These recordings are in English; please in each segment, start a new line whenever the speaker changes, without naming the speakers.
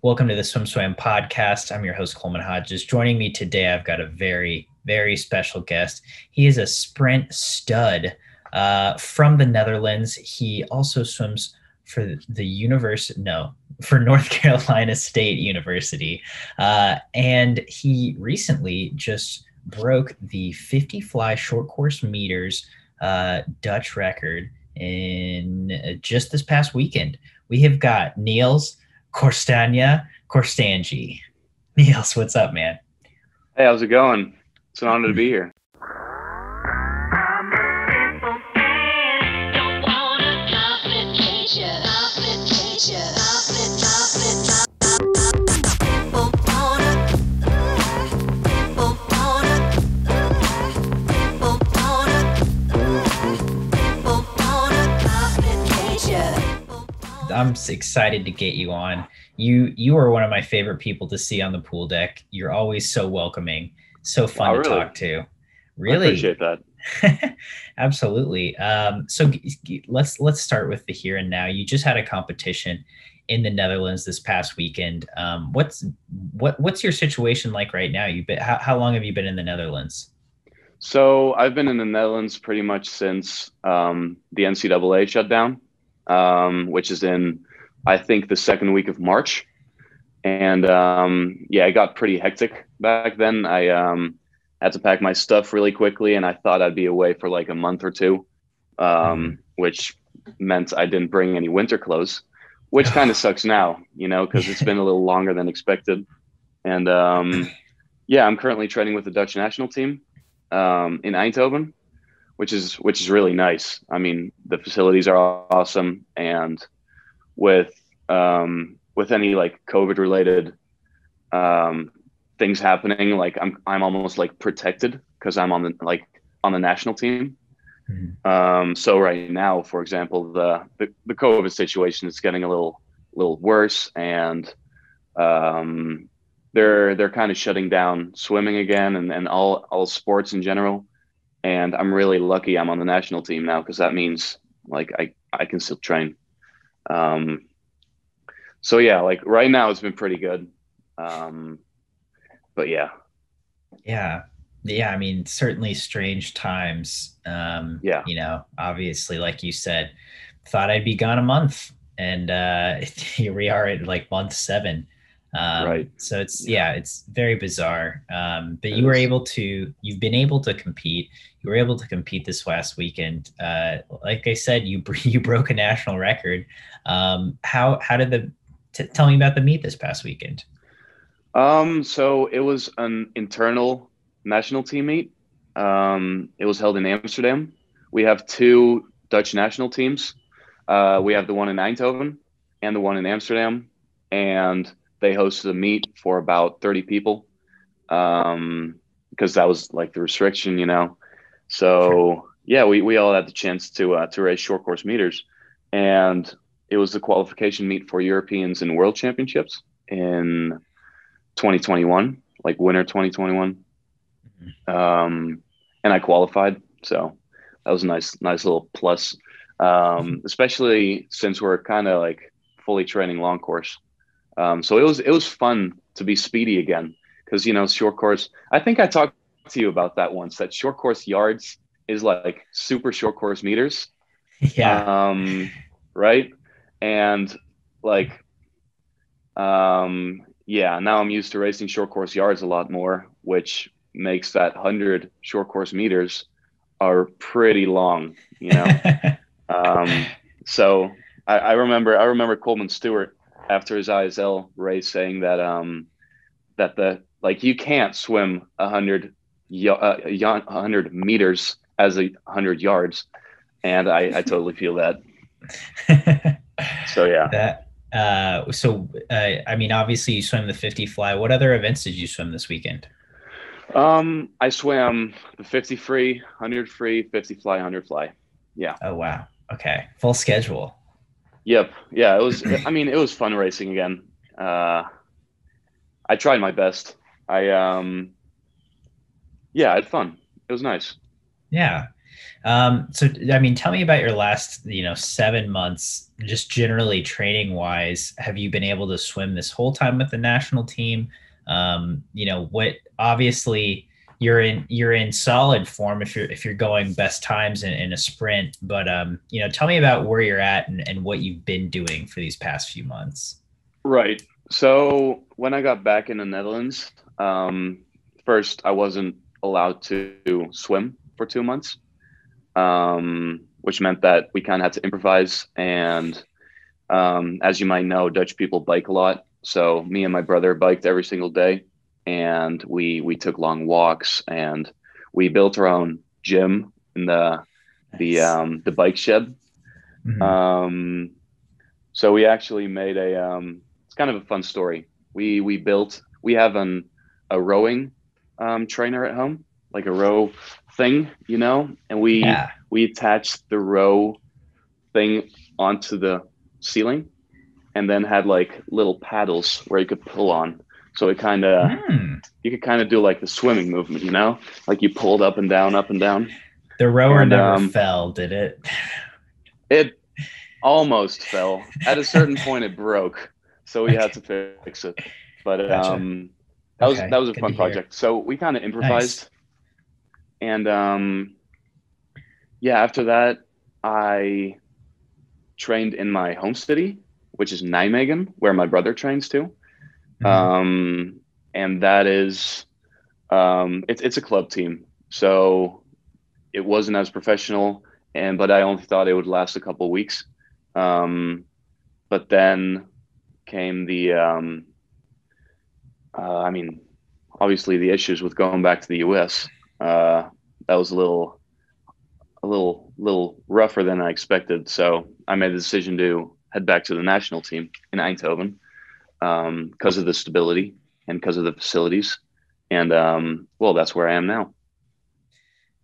Welcome to the SwimSwam podcast. I'm your host, Coleman Hodges. Joining me today, I've got a very, very special guest. He is a sprint stud from the Netherlands. He also swims for for North Carolina State University. And he recently just broke the 50 fly short course meters Dutch record in just this past weekend. We have got Nyls Korstanje. Nyls, what's up, man?
Hey, how's it going? It's an honor to be here.
I'm excited to get you on. You are one of my favorite people to see on the pool deck. You're always so welcoming, so fun to talk to. Really,
I appreciate that.
Absolutely. So let's start with the here and now. You just had a competition in the Netherlands this past weekend. What's your situation like right now? How long have you been in the Netherlands?
So I've been in the Netherlands pretty much since the NCAA shut down. Which is in, I think, the second week of March. And it got pretty hectic back then. I had to pack my stuff really quickly, and I thought I'd be away for like a month or two, which meant I didn't bring any winter clothes, which kind of sucks now, because it's been a little longer than expected. And I'm currently training with the Dutch national team in Eindhoven, which is really nice. I mean, the facilities are awesome, and with any like COVID related things happening, like I'm almost like protected because I'm on the national team. Mm-hmm. So right now, for example, the COVID situation is getting a little worse, and they're kind of shutting down swimming again and all sports in general. And I'm really lucky I'm on the national team now, because that means like I can still train. So yeah, like right now it's been pretty good. But yeah.
Yeah. I mean, certainly strange times. Obviously, like you said, thought I'd be gone a month, and here we are at like month 7.
Right.
So it's very bizarre. But you've been able to compete. You were able to compete this last weekend. Like I said, you broke a national record. How did tell me about the meet this past weekend?
So it was an internal national team meet. It was held in Amsterdam. We have 2 Dutch national teams. We have the one in Eindhoven and the one in Amsterdam, and they hosted a meet for about 30 people, because that was like the restriction, So yeah, we all had the chance to race short course meters, and it was the qualification meet for Europeans and World Championships in 2021, like winter 2021. Mm-hmm. And I qualified, so that was a nice little plus, especially since we're kind of like fully training long course. So it was fun to be speedy again, because short course, I think I talked to you about that once, that short course yards is like super short course meters.
Yeah.
Right. And like now I'm used to racing short course yards a lot more, which makes that 100 short course meters are pretty long, So I remember Coleman Stewart after his ISL race saying that you can't swim 100 meters as 100 yards, and I totally feel that. So yeah.
I mean, obviously you swim the 50 fly. What other events did you swim this weekend?
I swam the 50 free, 100 free, 50 fly, 100 fly. Yeah.
Oh wow. Okay. Full schedule.
Yep. Yeah, it was. I mean, it was fun racing again. I tried my best. I had fun. It was nice.
Yeah. So, I mean, tell me about your last, 7 months, just generally training wise. Have you been able to swim this whole time with the national team? What obviously you're in solid form if you're going best times in a sprint, but tell me about where you're at and what you've been doing for these past few months.
Right. So when I got back in the Netherlands, first I wasn't allowed to swim for 2 months, which meant that we kind of had to improvise. And as you might know, Dutch people bike a lot. So me and my brother biked every single day, and we took long walks, and we built our own gym in
Nice.
the bike shed.
Mhm.
Um, so we actually made it's kind of a fun story. We have a rowing trainer at home, like a row thing, and we
Yeah.
we attached the row thing onto the ceiling, and then had like little paddles where you could pull on. So
Hmm.
you could kind of do like the swimming movement, like you pulled up and down, up and down.
The rower
And
never fell, did it?
it almost fell. At a certain point, it broke, so we had
Okay.
to fix it. But
Gotcha.
that
Okay.
was a
Good to
fun
hear.
project. So we kind of
Nice.
improvised, and yeah, after that, I trained in my home city, which is Nijmegen, where my brother trains too.
Mhm.
Um, and that is it's a club team, so it wasn't as professional, and but I only thought it would last a couple of weeks. Um, but then came I mean, obviously the issues with going back to the U.S. That was a little rougher than I expected. So I made the decision to head back to the national team in Eindhoven, because of the stability and because of the facilities. And well, that's where I am now.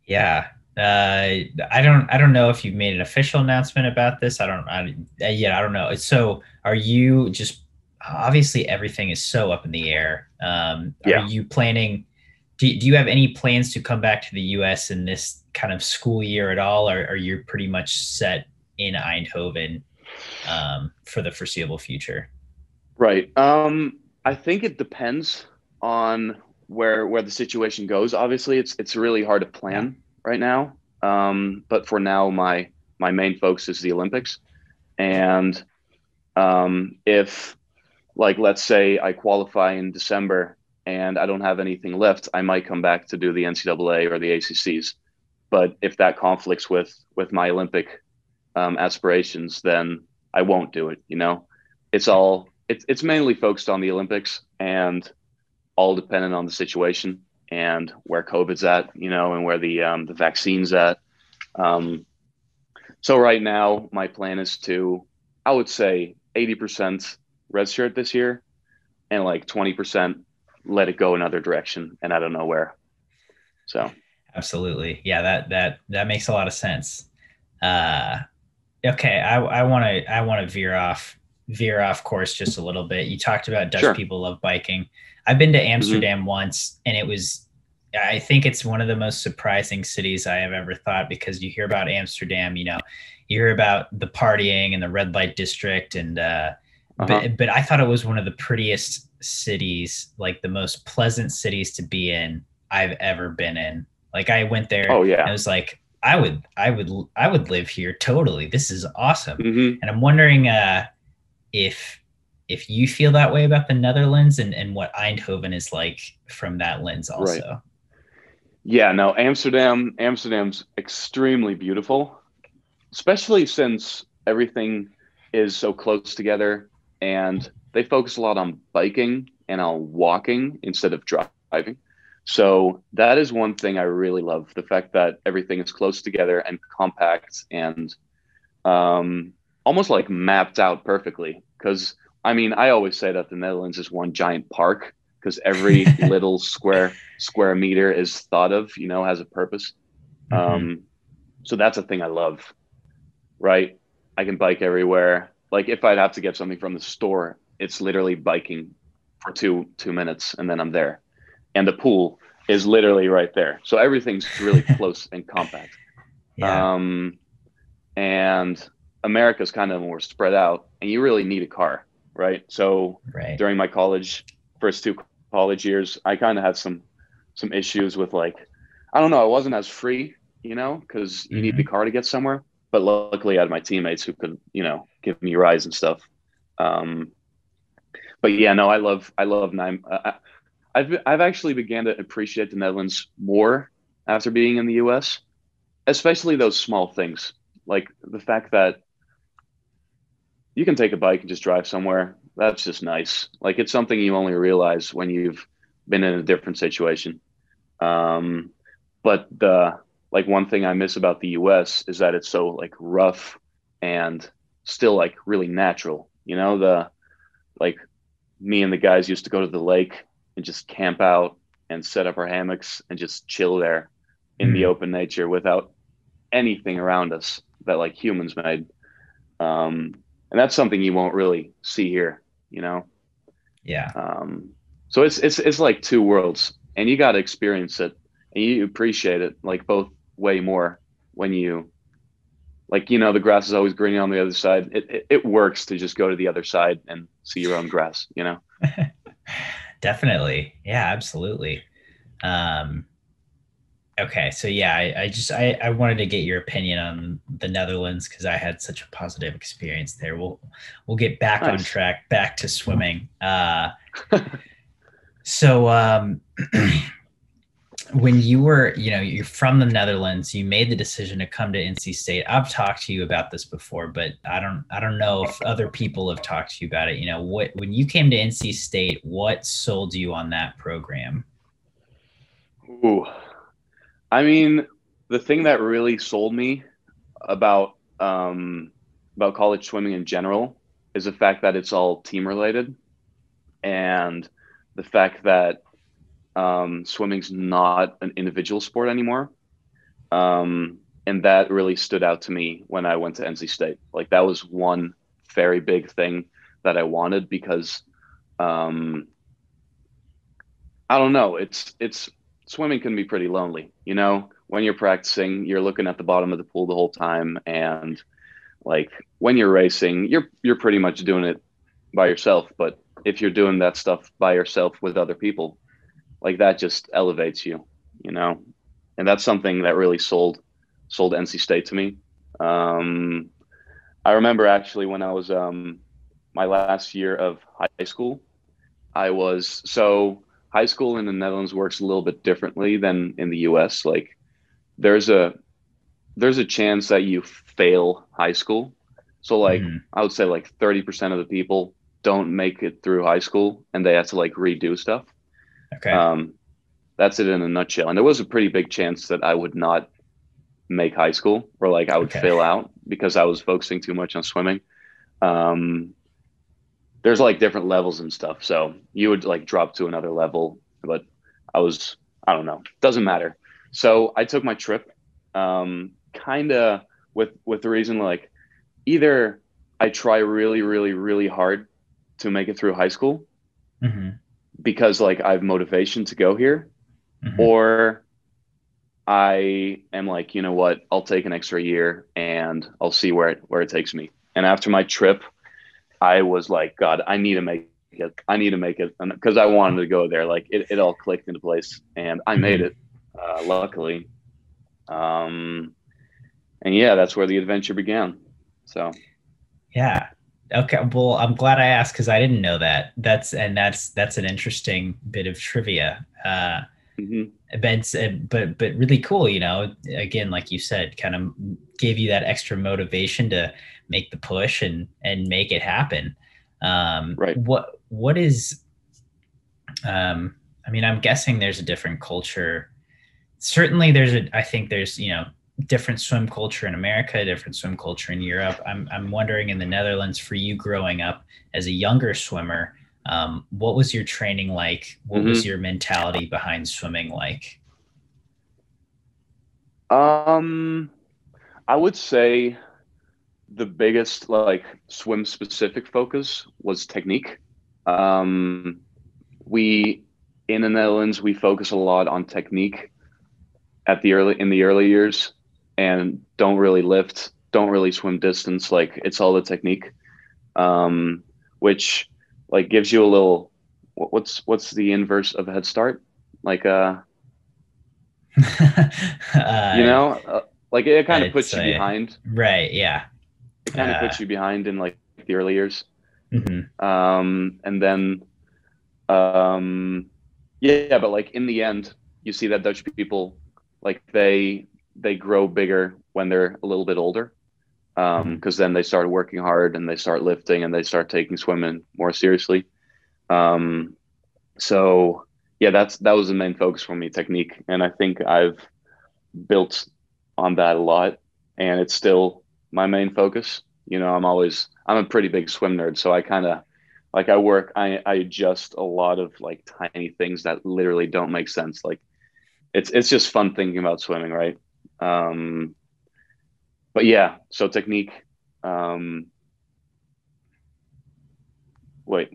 Yeah. I don't know if you've made an official announcement about this. Yeah, I don't know. So are you just obviously everything is so up in the air. Are
Yeah.
you planning, do you have any plans to come back to the US in this kind of school year at all? Or are you pretty much set in Eindhoven for the foreseeable future?
Right. I think it depends on where the situation goes. Obviously, it's really hard to
Yeah.
plan right now. But for now, my main focus is the Olympics. And if, like, let's say I qualify in December and I don't have anything left, I might come back to do the NCAA or the ACCs. But if that conflicts with my Olympic aspirations, then I won't do it. It's mainly focused on the Olympics, and all dependent on the situation and where COVID's at, and where the vaccine's at. Um, so right now, my plan is to, I would say, 80% redshirt this year, and like 20% let it go another direction, and I don't know where. So
Absolutely. Yeah, that makes a lot of sense. Uh Okay, I want to veer off course just a little bit. You talked about Dutch
sure.
people love biking. I've been to
Hmm.
Amsterdam once, and I think it's one of the most surprising cities I have ever thought, because you hear about Amsterdam, you hear about the partying and the red light district, and
Uh-huh.
but I thought it was one of the prettiest cities, like the most pleasant cities to be in I've ever been in. Like I went there
Oh
and it
yeah.
was like I would live here totally. This is awesome.
Hmm.
And I'm wondering if if you feel that way about the Netherlands, and what Eindhoven is like from that lens
Right.
also.
Yeah, no, Amsterdam's extremely beautiful, especially since everything is so close together, and they focus a lot on biking and on walking instead of driving. So that is one thing I really love, the fact that everything is close together and compact, and um, almost like mapped out perfectly. Because I mean, I always say that the Netherlands is one giant park, because every little square meter is thought of, has a purpose.
Mm-hmm.
Um, so that's a thing I love, right? I can bike everywhere. Like if I'd have to get something from the store, it's literally biking for two minutes, and then I'm there. And the pool is literally right there. So everything's really close and compact.
Yeah.
Um, and America's kind of more spread out, and you really need a car, right? So
Right.
during my first two college years, I kind of had some issues with like, I don't know, I wasn't as free, because you need the
Hmm.
car to get somewhere. But luckily, I had my teammates who could, give me rides and stuff. Um, but yeah, no, I love Nijmegen. I've actually began to appreciate the Netherlands more after being in the U.S., especially those small things, like the fact that you can take a bike and just drive somewhere. That's just nice. Like it's something you only realize when you've been in a different situation. Um, but the like one thing I miss about the US is that it's so like rough and still like really natural. The like me and the guys used to go to the lake and just camp out and set up our hammocks and just chill there in the
Mm.
open nature without anything around us that like humans made. Um, and that's something you won't really see here, you know.
Yeah.
Um, so it's like two worlds, and you got to experience it, and you appreciate it like both way more when you like the grass is always greener on the other side. It works to just go to the other side and see your own grass.
Definitely. Yeah, absolutely. Um, okay, so yeah, I wanted to get your opinion on the Netherlands because I had such a positive experience there. We'll get back on
Nice.
track, back to swimming. So when you were, you're from the Netherlands, you made the decision to come to NC State. I've talked to you about this before, but I don't know if other people have talked to you about it. What when you came to NC State, what sold you on that program?
Ooh, I mean, the thing that really sold me about um, about college swimming in general is the fact that it's all team related, and the fact that swimming's not an individual sport anymore. And that really stood out to me when I went to NC State. Like that was one very big thing that I wanted because um, I don't know. It's swimming can be pretty lonely. When you're practicing, you're looking at the bottom of the pool the whole time, and like when you're racing, you're pretty much doing it by yourself. But if you're doing that stuff by yourself with other people, like that just elevates you know, and that's something that really sold NC State to me. Um, I remember actually when I was my last year of high school, I was so high school in the Netherlands works a little bit differently than in the US. Like there's a there's a chance that you fail high school. So like
Hmm.
I would say like 30% of the people don't make it through high school and they have to like redo stuff.
Okay.
Um, that's it in a nutshell. And there was a pretty big chance that I would not make high school or like I would
Okay.
fail out because I was focusing too much on swimming. Um, there's like different levels and stuff. So you would like drop to another level, but I was, I don't know, doesn't matter. So I took my trip, kind of with the reason like either I try really, really, really hard to make it through high school
Hmm.
because like I have motivation to go here,
Hmm.
or I am like, you know what, I'll take an extra year and I'll see where it takes me. And after my trip, I was like, God, I need to make it. I need to make it because I wanted to go there. Like it all clicked into place, and I made
Hmm.
it. Luckily, um, and yeah, that's where the adventure began. So
Yeah. Okay. Well, I'm glad I asked because I didn't know that. That's an interesting bit of trivia.
mhm.
But really cool. Again, like you said, kind of gave you that extra motivation to make the push and make it happen.
Right.
What is? I mean, I'm guessing there's a different culture. Certainly, I think there's different swim culture in America, different swim culture in Europe. I'm wondering in the Netherlands for you growing up as a younger swimmer, what was your training like? What was
hmm
your mentality behind swimming like?
Um, I would say the biggest like swim specific focus was technique. Um, we in the Netherlands we focus a lot on technique in the early years, and don't really lift, don't really swim distance. Like it's all the technique, which like gives you a little, what's the inverse of a head start? Like, you
uh,
know, like it kind of
it's
puts you behind.
right. Yeah.
It kind of
Uh,
puts you behind in like the early years.
mhm.
And then, um, yeah, but like in the end, you see that Dutch people, like they grow bigger when they're a little bit older.
Mhm.
Because then they start working hard and they start lifting and they start taking swimming more seriously. Um, so yeah, that was the main focus for me, technique, and I think I've built on that a lot, and it's still my main focus. You know, I'm a pretty big swim nerd, so I kind of like I adjust a lot of like tiny things that literally don't make sense. Like it's just fun thinking about swimming, right? Um, but yeah, so technique. Um, wait,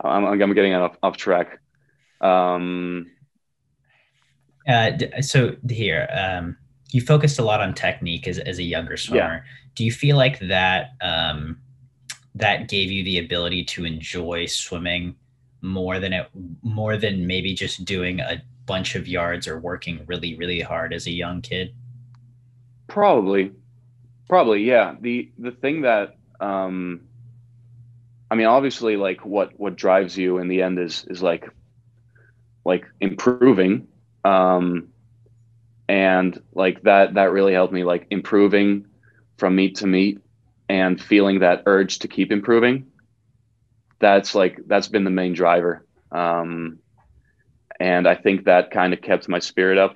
I'm getting off track. Um,
So here, you focused a lot on technique as a younger
yeah,
swimmer. Do you feel like that that gave you the ability to enjoy swimming more than maybe just doing a bunch of yards or working really, really hard as a young kid?
probably, probably, yeah. The thing that I mean, obviously, like what drives you in the end is like improving, um, and like that really helped me like improving from meet to meet and feeling that urge to keep improving. That's been the main driver, and I think that kind of kept my spirit up,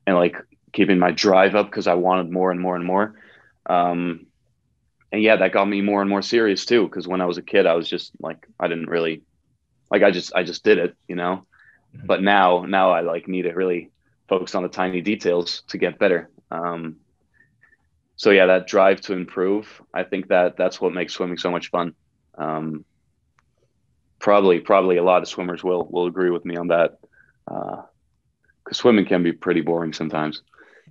and like keeping my drive up because I wanted more and more and more. Um, and yeah, that got me more and more serious too. Because when I was a kid, I was just like I didn't really like I just did it, you know. But now I like need to really focus on the tiny details to get better. So yeah, that drive to improve, I think that's what makes swimming so much fun. Um, probably a lot of swimmers will agree with me on that. Because swimming can be pretty boring sometimes,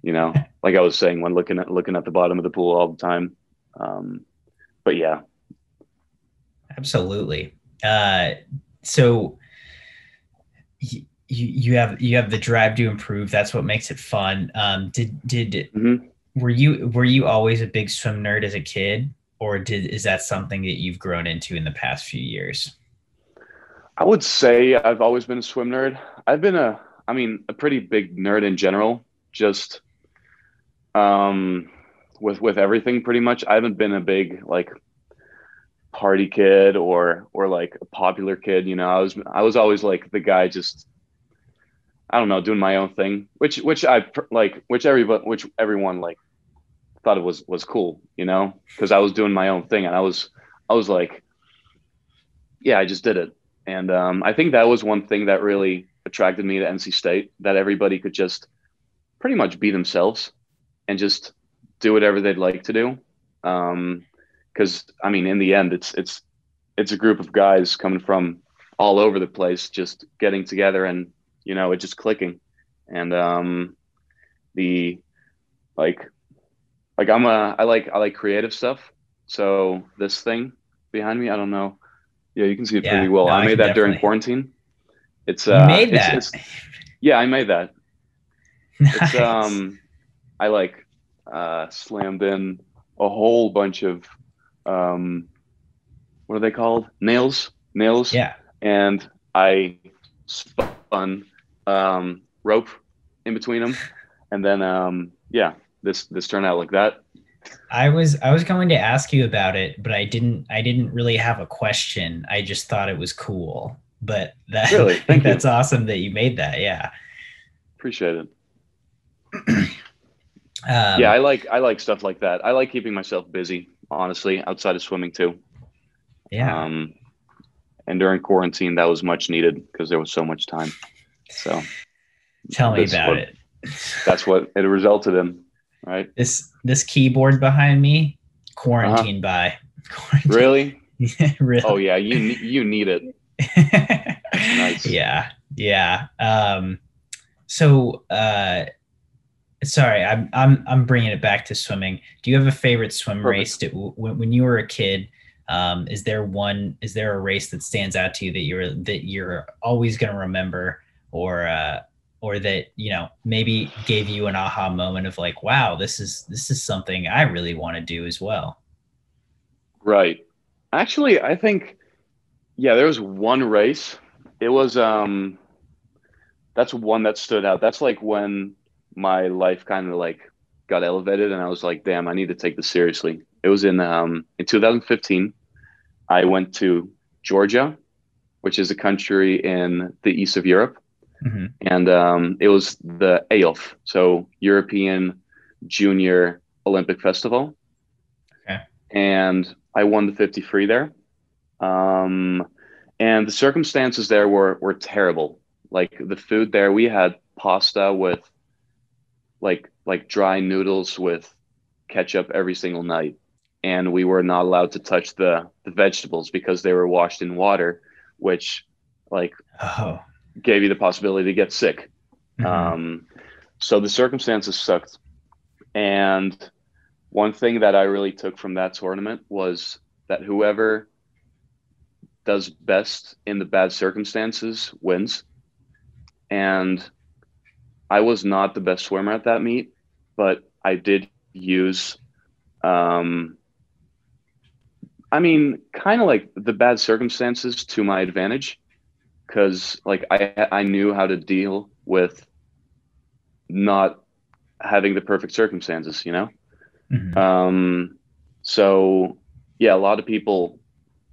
you know. Like I was saying, when looking at the bottom of the pool all the time. Um, but yeah,
Absolutely. So you have the drive to improve. That's what makes it fun. Did
hmm
were you always a big swim nerd as a kid, or did is that something that you've grown into in the past few years?
I would say I've always been a swim nerd. I've been I mean, a pretty big nerd in general. Just um, with everything, pretty much. I haven't been a big like party kid or like a popular kid. You know, I was always like the guy just I don't know doing my own thing, which I like, which everyone like thought it was cool. You know, because I was doing my own thing and I was like, yeah, I just did it. And I think that was one thing that really attracted me to NC State, that everybody could just pretty much be themselves and just do whatever they'd like to do. Because I mean, in the end, it's a group of guys coming from all over the place, just getting together and you know it just clicking. And the like I like creative stuff. So this thing behind me, I don't know. Yeah, you can see it pretty
Yeah,
well.
no,
I
I
made
can
that during
definitely.
quarantine.
You made that.
It's yeah, I made that. It's
Nice.
I like slammed in a whole bunch of um what are they called? Nails.
Yeah.
And I spun rope in between them. And then yeah, this turned out like that.
I was going to ask you about it, but I didn't really have a question. I just thought it was cool. But that
Really,
I think
thank
that's
you.
awesome that you made that. Yeah.
Appreciate it. Yeah,
Um,
I like stuff like that. I like keeping myself busy, honestly, outside of swimming too.
yeah.
Um, and during quarantine, that was much needed because there was so much time. So
Tell me
this is
about
what
it.
that's what it resulted in, right?
This keyboard behind me,
Uh huh.
quarantine by quarantine.
Really?
Yeah,
Oh
really.
yeah, you need it. Nice.
Yeah. Yeah. So Sorry, I'm bringing it back to swimming. Do you have a favorite swim race?
Perfect.
When you were a kid, is there one? Is there a race that stands out to you that you're always going to remember, or that maybe gave you an aha moment of like, wow, this is something I really want to do as well.
Right. Actually, I think, yeah, there was one race. It was that's one that stood out. That's like when my life kind of like got elevated and I was like, damn, I need to take this seriously. It was in 2015. I went to Georgia, which is a country in the east of Europe,
Hmm.
and it was the EOF, so European Junior Olympic Festival,
Okay.
and I won the 50 free there. Um, and the circumstances there were terrible. Like the food there, we had pasta with like dry noodles with ketchup every single night, and we were not allowed to touch the vegetables because they were washed in water, which like
Oh.
gave you the possibility to get sick.
Hmm.
Um, so the circumstances sucked. And one thing that I really took from that tournament was that whoever does best in the bad circumstances wins. And I was not the best swimmer at that meet, but I did use, um, I mean, kind of like the bad circumstances to my advantage because like I knew how to deal with not having the perfect circumstances, you know?
Hmm.
Um, so yeah, a lot of people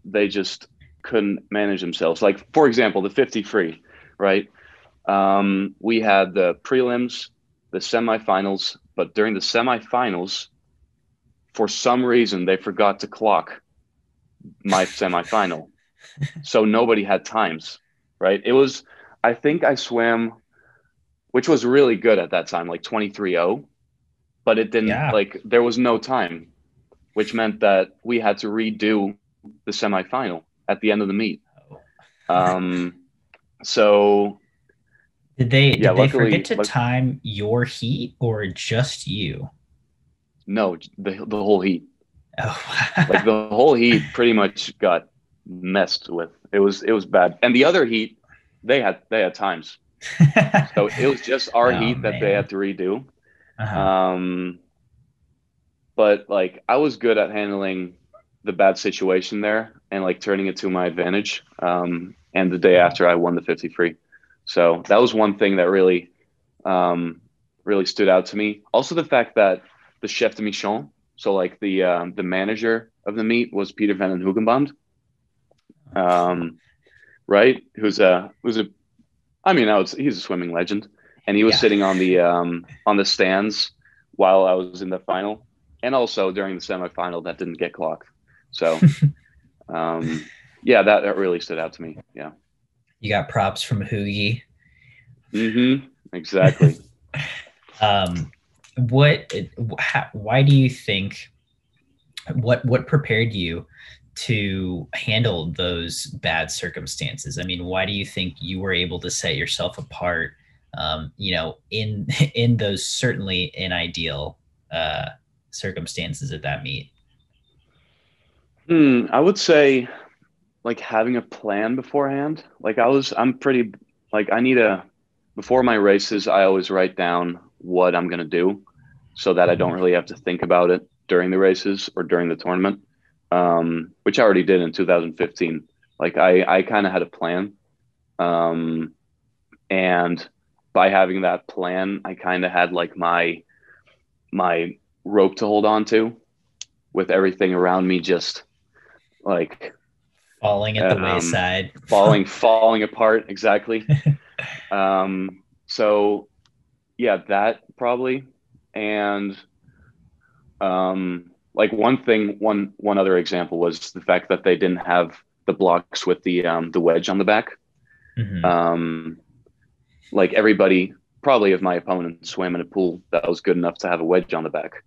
they just couldn't manage themselves. Like for example, the 50 free, right? We had the prelims, the semifinals, but during the semifinals, for some reason, they forgot to clock my semifinal, so nobody had times, right? It was, I think I swam, which was really good at that time, like 23:0, but it didn't
Yeah.
like there was no time, which meant that we had to redo the semifinal at the end of the meet.
Oh.
Um, so
Did they
yeah,
did they forget
luckily,
to time your heat or just you?
no, the whole heat, like
Oh.
the whole heat, pretty much got messed with. It was bad, and the other heat, they had times, so it was just our
Oh
heat that they
man.
had to redo.
Uh-huh.
Um, but like I was good at handling the bad situation there and like turning it to my advantage. And the day
Wow.
after, I won the 50 free. So that was one thing that really stood out to me. Also, the fact that the chef de mission, so like the manager of the meet, was Peter van den Hoogenband, um, right? Who's a I mean, he's a swimming legend, and he was
Yeah.
sitting on the stands while I was in the final, and also during the semifinal that didn't get clocked. So um, yeah, that really stood out to me. Yeah.
You got props from Hoogie.
Exactly.
Um, what? Why do you think? What prepared you to handle those bad circumstances? I mean, why do you think you were able to set yourself apart? In in those certainly inimeal uh, circumstances at that meet.
I would say like having a plan beforehand. Like I'm pretty like I need a before my races, I always write down what I'm gonna do so that I don't
Mhm.
really have to think about it during the races or during the tournament. Which I already did in 2015. Like I kind of had a plan, um, and by having that plan, I kind of had like my rope to hold on to with everything around me just like
Falling at the
um,
wayside.
falling apart exactly. So yeah, that probably, and like one other example was the fact that they didn't have the blocks with the wedge on the back.
Mhm.
Um, like everybody, probably of my opponents swam in a pool that was good enough to have a wedge on the back,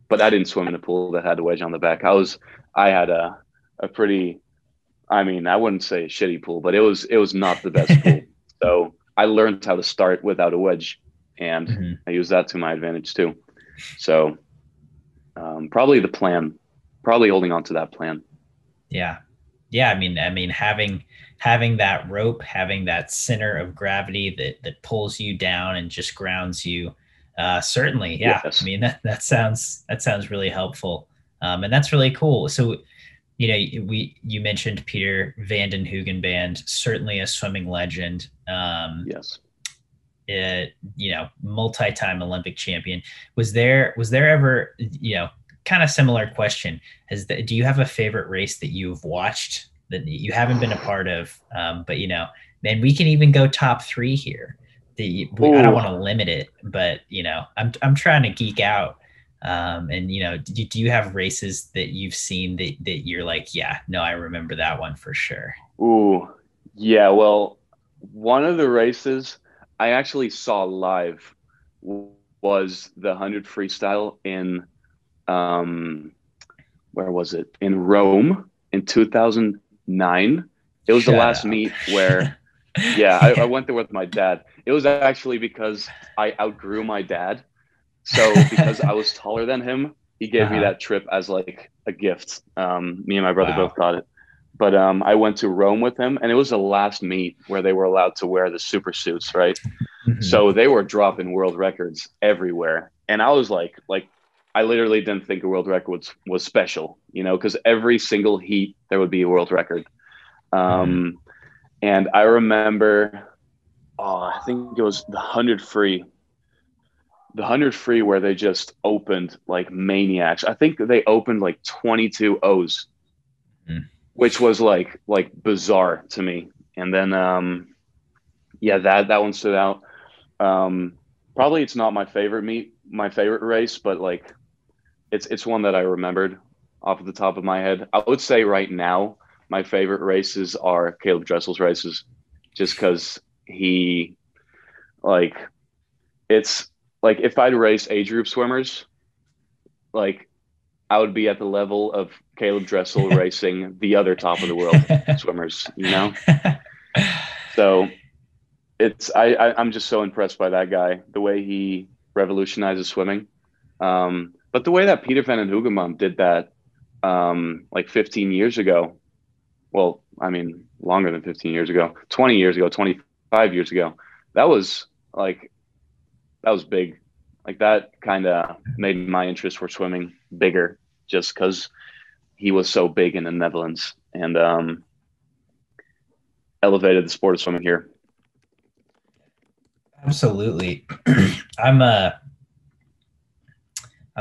but I didn't swim in a pool that had a wedge on the back. I had a pretty, I mean, I wouldn't say a shitty pool, but it was not the best pool. So I learned how to start without a wedge, and I use that to my advantage too. So probably probably holding on to that plan.
Yeah. Yeah. I mean, having that rope, having that center of gravity that pulls you down and just grounds you. Certainly. Yeah.
Yes.
I mean, that sounds really helpful. And that's really cool. So, you know, you mentioned Peter Van den Hoogenband, certainly a swimming legend.
Yes.
You know, multi-time Olympic champion. Was there ever, you know, kind of similar question, do you have a favorite race that you've watched that you haven't been a part of? But you know, man, we can even go top 3 here. I don't want to limit it, but you know, I'm trying to geek out. And you know, do you have races that you've seen that you're like, yeah, no, I remember that one for sure?
Ooh, yeah. Well, one of the races I actually saw live was the 100 freestyle in where was it? In Rome in 2009. It was the last meet where, yeah, I went there with my dad. It was actually because I outgrew my dad. So because I was taller than him, he gave me that trip as like a gift. Me and my brother both got it. But I went to Rome with him, and it was the last meet where they were allowed to wear the super suits, right? So they were dropping world records everywhere. And I was like I literally didn't think a world record was special, you know, because every single heat there would be a world record. And I remember, I think it was the 100 free. The 100 free where they just opened like maniacs. I think they opened like 22 O's, which was like bizarre to me. And then, yeah, that one stood out. Probably it's not my favorite race, but like it's one that I remembered off of the top of my head. I would say right now my favorite races are Caleb Dressel's races, just because he like it's like if I'd race age group swimmers, like I would be at the level of Caleb Dressel racing the other top of the world swimmers, you know? So I'm just so impressed by that guy, the way he revolutionizes swimming. But the way that Peter Van den Hoogenband did that like 15 years ago, well, I mean, longer than 15 years ago, 20 years ago, 25 years ago, that was big. Like that kind of made my interest for swimming bigger, just because he was so big in the Netherlands and elevated the sport of swimming here.
Absolutely. I'm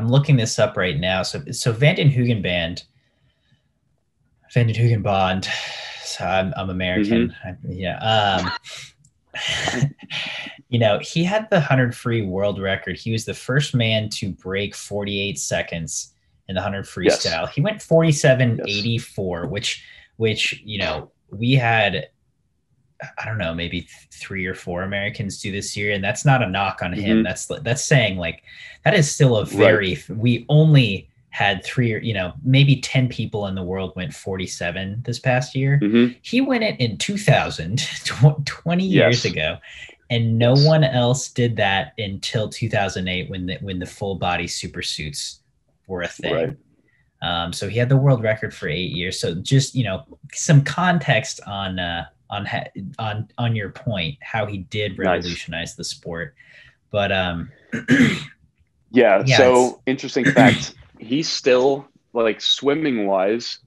looking this up right now. So Van den Hoogenband. So I'm American. Yeah. You know, he had the 100 free world record. He was the first man to break 48 seconds in the 100 freestyle. Yes. He went 47.84, which, you know, we had, I don't know, maybe 3 or 4 Americans do this year. And that's not a knock on him. That's saying like, that is still a very, we only had 3 or, you know, maybe 10 people in the world went 47 this past year. He went it in 2000, 20 years ago. And no one else did that until 2008 when the full body super suits were a thing. So he had the world record for 8 years. So just, you know, some context on your point, how he did revolutionize the sport. But
yeah, so interesting fact. He's still, like, swimming wise,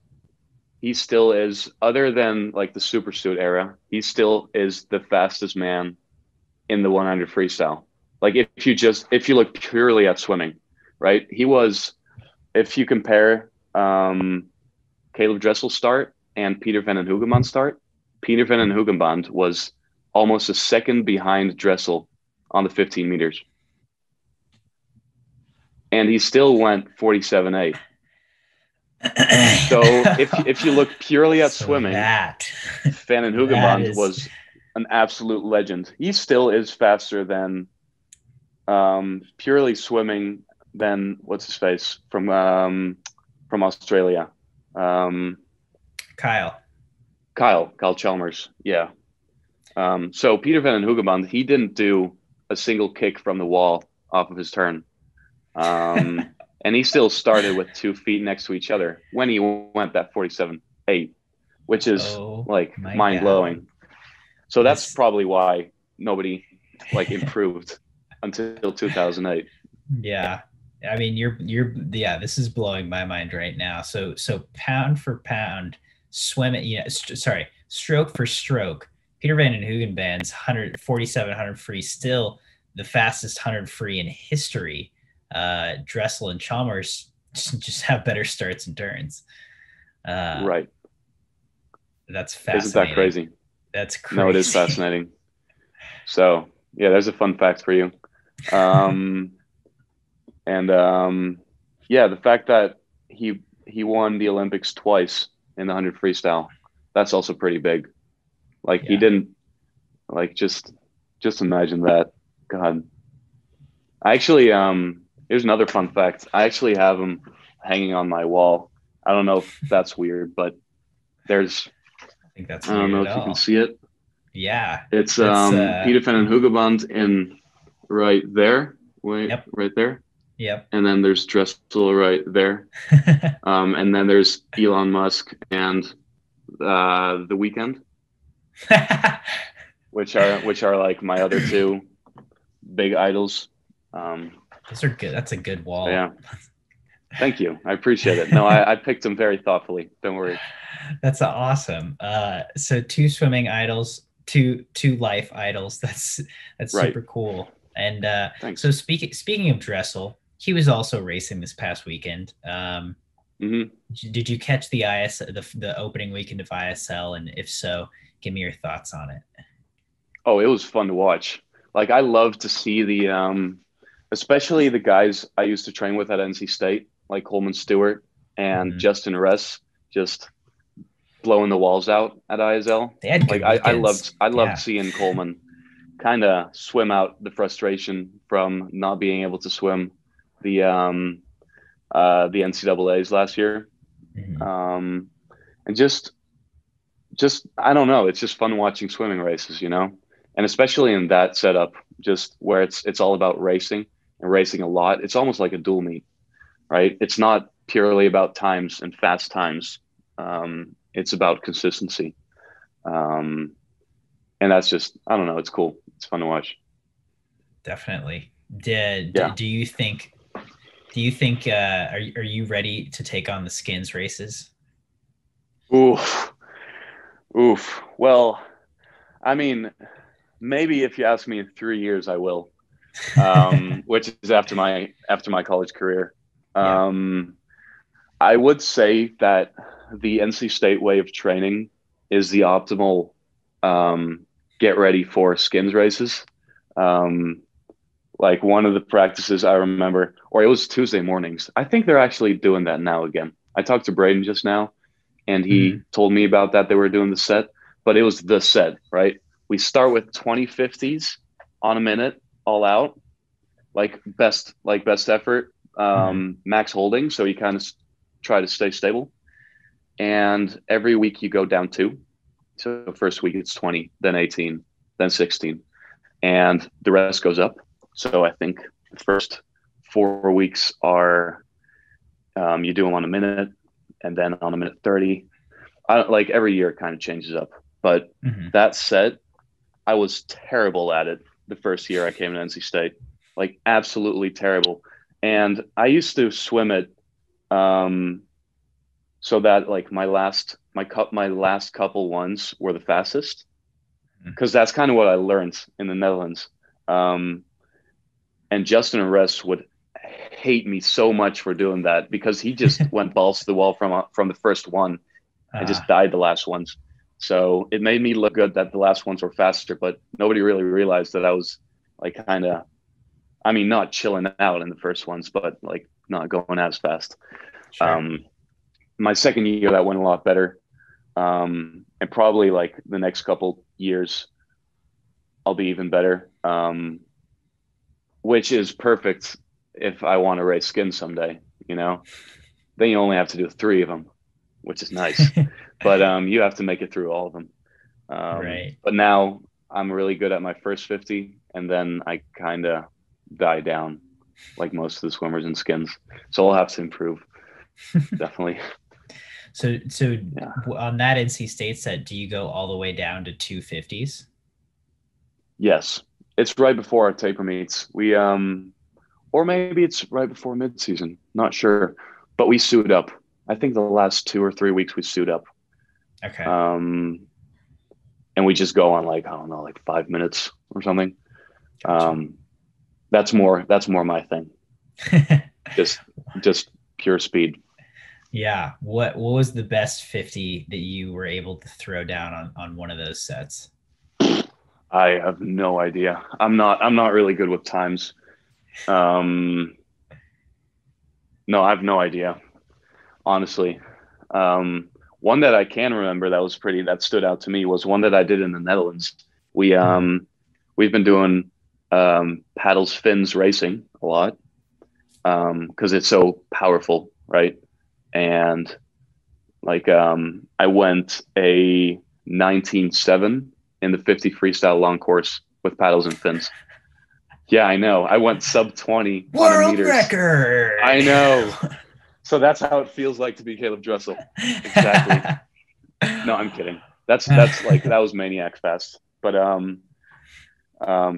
he still is, other than like the supersuit era, he still is the fastest man in the 100 freestyle. Like if you look purely at swimming, right? He was, if you compare Caleb Dressel's start and Peter Van den Hoogenband's start, Peter Van den Hoogenband was almost a second behind Dressel on the 15 meters. And he still went 47.8. So if you look purely at swimming, Van den Hoogenband was an absolute legend. He still is faster than purely swimming than what's his face from Australia.
Kyle
Chalmers. Yeah. So Peter Van den Hoogenband, he didn't do a single kick from the wall off of his turn. And he still started with 2 feet next to each other when he went that 47.8, which is like mind blowing. So that's probably why nobody like improved until 2008.
Yeah. I mean, this is blowing my mind right now. So pound for pound, stroke for stroke, Peter Van den Hoogenband's 147 free, still the fastest 100 free in history. Dressel and Chalmers just have better starts and turns.
Right.
That's fascinating.
Isn't that crazy?
That's crazy.
No, it is fascinating. So yeah, there's a fun fact for you. The fact that he won the Olympics twice in the 100 freestyle, that's also pretty big. Like he didn't like just imagine that. God. I actually here's another fun fact. I actually have him hanging on my wall. I don't know if that's weird, but there's
I think that's
I don't know if you can see it.
Yeah.
It's Peter Van den Hoogenband in right there. Right there.
Yep.
And then there's Dressel right there. And then there's Elon Musk and The Weeknd, which are like my other two big idols.
Those are good. That's a good wall.
Yeah. Thank you. I appreciate it. No, I picked them very thoughtfully. Don't worry.
That's awesome. So 2 swimming idols, two life idols. That's right. Super cool. And so speaking of Dressel, he was also racing this past weekend. Did you catch the opening weekend of ISL? And if so, give me your thoughts on it.
Oh, it was fun to watch. Like I love to see the especially the guys I used to train with at NC State, like Coleman Stewart and Justin Ress, just blowing the walls out at ISL.
They had good weekends.
I loved seeing Coleman kind of swim out the frustration from not being able to swim the NCAAs last year. And just I don't know, it's just fun watching swimming races, you know, and especially in that setup, just where it's all about racing and racing a lot. It's almost like a dual meet, right? It's not purely about times and fast times. It's about consistency. And that's just, I don't know, it's cool. It's fun to watch.
Definitely. Do you think are you ready to take on the skins races?
Oof. Well, I mean, maybe if you ask me in 3 years, I will, which is after my college career. I would say that the NC State way of training is the optimal get ready for skins races. Like one of the practices I remember, or it was Tuesday mornings. I think they're actually doing that now again. I talked to Braden just now, and he told me about that. They were doing the set, but it was the set, right? We start with 2050s on a minute, all out, like best effort, max holding. So you kind of try to stay stable. And every week you go down 2. So first week it's 20, then 18, then 16, and the rest goes up. So I think the first 4 weeks are you do them on a minute, and then on a minute 30. Like every year it kind of changes up. But that said, I was terrible at it the first year I came to NC State, like absolutely terrible. And I used to swim it so that like my last couple ones were the fastest, because that's kind of what I learned in the Netherlands. And Justin and Ress would hate me so much for doing that, because he just went balls to the wall from the first one and just died the last ones. So it made me look good that the last ones were faster, but nobody really realized that I was like kind of, I mean, not chilling out in the first ones, but like not going as fast. Sure. My second year, that went a lot better. And probably like the next couple years, I'll be even better. Which is perfect if I want to race skins someday, you know. Then you only have to do 3 of them, which is nice. But you have to make it through all of them.
Right.
But now I'm really good at my first 50, and then I kind of die down like most of the swimmers in skins. So I'll have to improve, definitely.
So
Yeah.
on that NC State set, do you go all the way down to 250s?
Yes, it's right before our taper meets. We or maybe it's right before mid-season. Not sure, but we suit up. I think the last 2 or 3 weeks we suit up.
Okay.
Um, and we just go on like, I don't know, like 5 minutes or something.
Gotcha.
That's more my thing. Just just pure speed.
Yeah. What was the best 50 that you were able to throw down on one of those sets?
I have no idea. I'm not really good with times. Um, no, I have no idea, honestly. Um, One that I can remember that stood out to me was one that I did in the Netherlands. We
Mhm.
we've been doing paddles fins racing a lot because it's so powerful, right? And like I went a 19.7 in the 50 freestyle long course with paddles and fins. Yeah, I know. I went sub 20 on a
World
meters.
record.
I know. So that's how it feels like to be Caleb Dressel. Exactly. No, I'm kidding. That's like that was maniac fast. But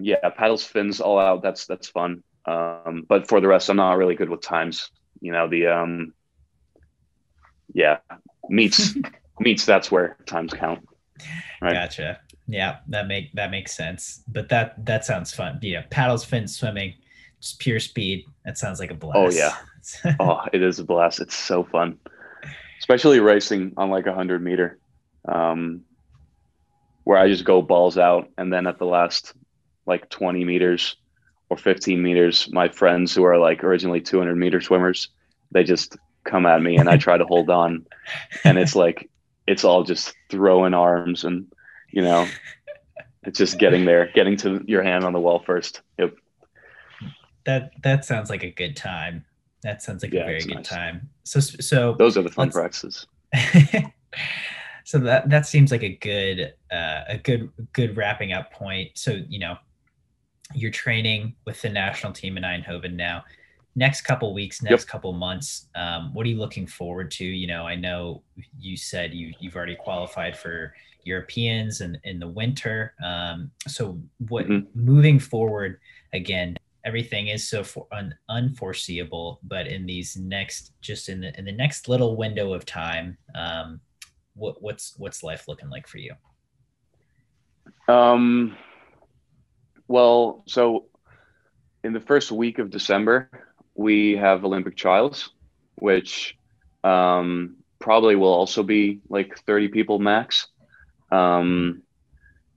yeah, paddles, fins, all out. That's fun. But for the rest, I'm not really good with times. You know, the yeah, meets meets. That's where times count, right?
Gotcha. Yeah, that makes sense. But that sounds fun. Yeah, paddles, fins, swimming, just pure speed. That sounds like a
Oh
blast.
yeah. Oh, it is a blast. It's so fun, especially racing on like 100 meter, um, where I just go balls out, and then at the last like 20 meters or 15 meters, my friends who are like originally 200-meter swimmers, they just come at me, and I try to hold on, and it's like it's all just throwing arms, and you know, it's just getting there, getting to your hand on the wall first. Yep.
That sounds like a good time. That sounds like a
Yeah,
very
it's
good
nice.
time. So
Those are the fun
let's
practices.
so that seems like a good wrapping up point. So, you're training with the national team in Eindhoven now. Next couple weeks, next
Yep.
couple months, what are you looking forward to? I know you said you've already qualified for Europeans in the winter. So what
Hmm.
moving forward again? Everything is so unforeseeable, but in these next just in the next little window of time, what's life looking like for you?
Um, well, so in the first week of December, we have Olympic trials, which probably will also be like 30 people max.
Mhm.
Um,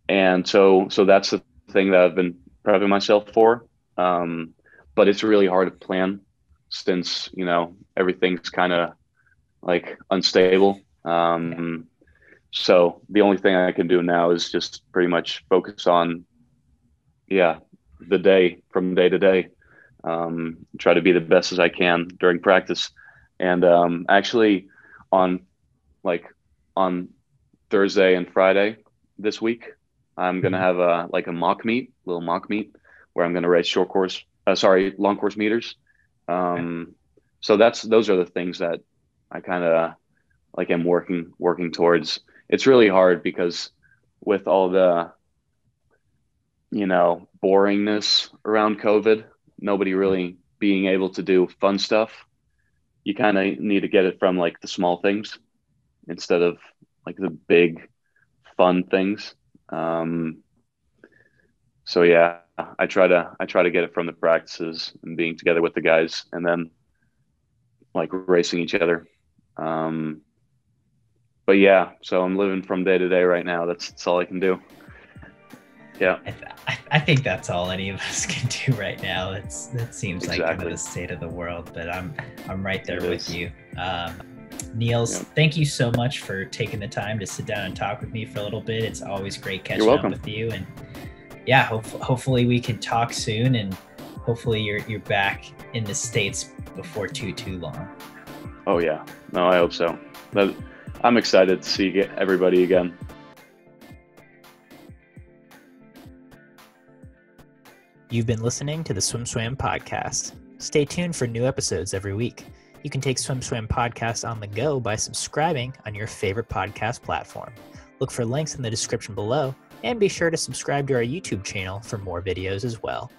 and so that's the thing that I've been prepping myself for. Um, but it's really hard to plan since, everything's kind of like unstable. So the only thing I can do now is just pretty much focus on, yeah, the day from day to day. Try to be the best as I can during practice. And actually, on like on Thursday and Friday this week, I'm gonna
Mhm.
have a little mock meet, where I'm gonna race long course meters.
Okay.
Um, so those are the things that I kind of like am working towards. It's really hard because with all the boringness around COVID, nobody really being able to do fun stuff. You kind of need to get it from like the small things instead of like the big fun things. Um, so yeah, I try to get it from the practices and being together with the guys, and then like racing each other. Um, but yeah, so I'm living from day to day right now. That's all I can do. Yeah,
I think that's all any of us can do right now. That seems like kind of the
exactly.
state of the world, but I'm right there
It
with
is.
you. Niels,
Yeah,
thank you so much for taking the time to sit down and talk with me for a little bit. It's always great
you're
catching up
welcome.
with you, and yeah, hopefully we can talk soon, and hopefully you're back in the States before too long.
Oh yeah, no, I hope so. That, I'm excited to see everybody again.
You've been listening to the SwimSwam podcast. Stay tuned for new episodes every week. You can take SwimSwam podcast on the go by subscribing on your favorite podcast platform. Look for links in the description below, and be sure to subscribe to our YouTube channel for more videos as well.